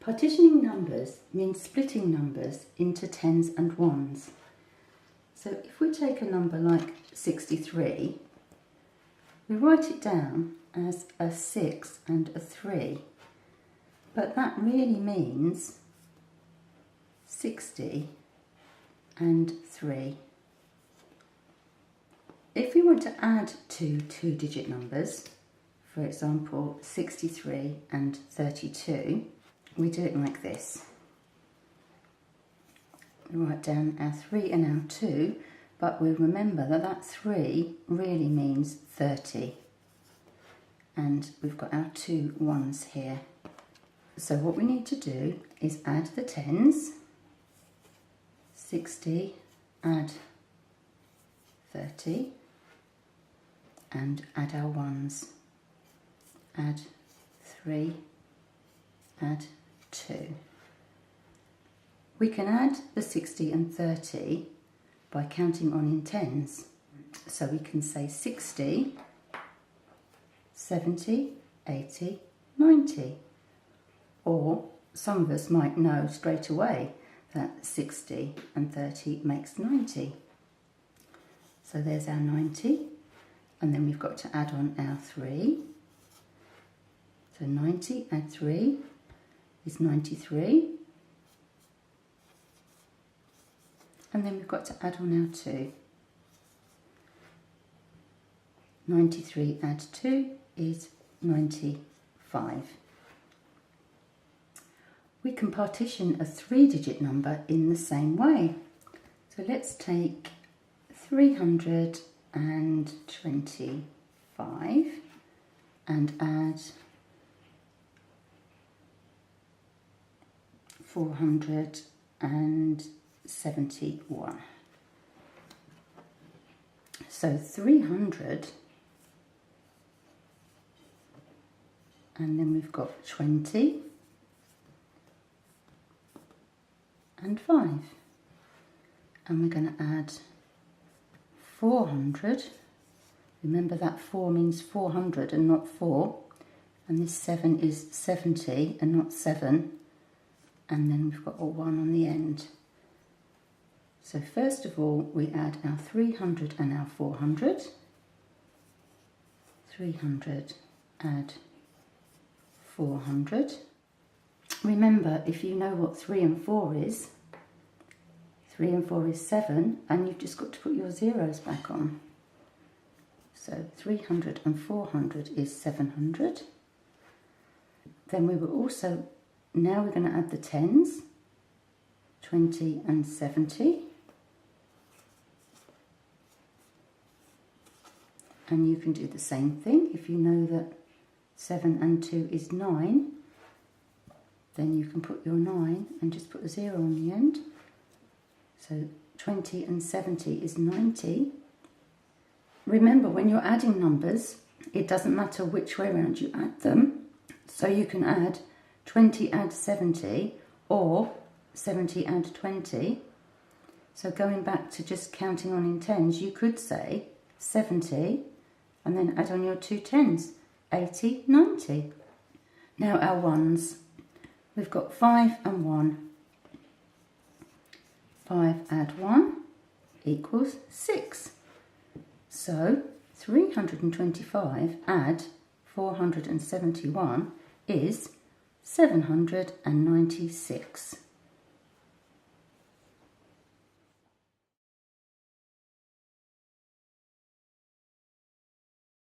Partitioning numbers means splitting numbers into tens and ones. So if we take a number like 63, we write it down as a 6 and a 3, but that really means 60 and 3. If we want to add two two-digit numbers, for example 63 and 32, we do it like this. We write down our 3 and our 2, but we remember that that 3 really means 30. And we've got our 2 ones here. So what we need to do is add the tens, 60, add 30, and add our ones, add 3, add 2. We can add the 60 and 30 by counting on in tens. So we can say 60, 70, 80, 90. Or some of us might know straight away that 60 and 30 makes 90. So there's our 90, and then we've got to add on our 3. So 90 add 3 is 93. And then we've got to add on our 2. 93 add 2 is 95. We can partition a 3-digit number in the same way. So let's take 325 and add 471. So 300, and then we've got 20 and 5, and we're going to add 400. Remember that 4 means 400 and not 4, and this 7 is 70 and not 7, and then we've got a 1 on the end. So first of all we add our 300 and our 400. 300 add 400. Remember, if you know what 3 and 4 is, 3 and 4 is 7, and you've just got to put your zeros back on. So 300 and 400 is 700. Then we will also, now we're going to add the tens, 20 and 70. And you can do the same thing. If you know that 7 and 2 is 9, then you can put your 9 and just put a 0 on the end. So 20 and 70 is 90. Remember, when you're adding numbers, it doesn't matter which way around you add them. So you can add 20 add 70 or 70 add 20. So going back to just counting on in tens, you could say 70 and then add on your 2 tens, 80, 90. Now our ones. We've got 5 and 1. 5 add 1 equals 6. So 325 add 471 is 796.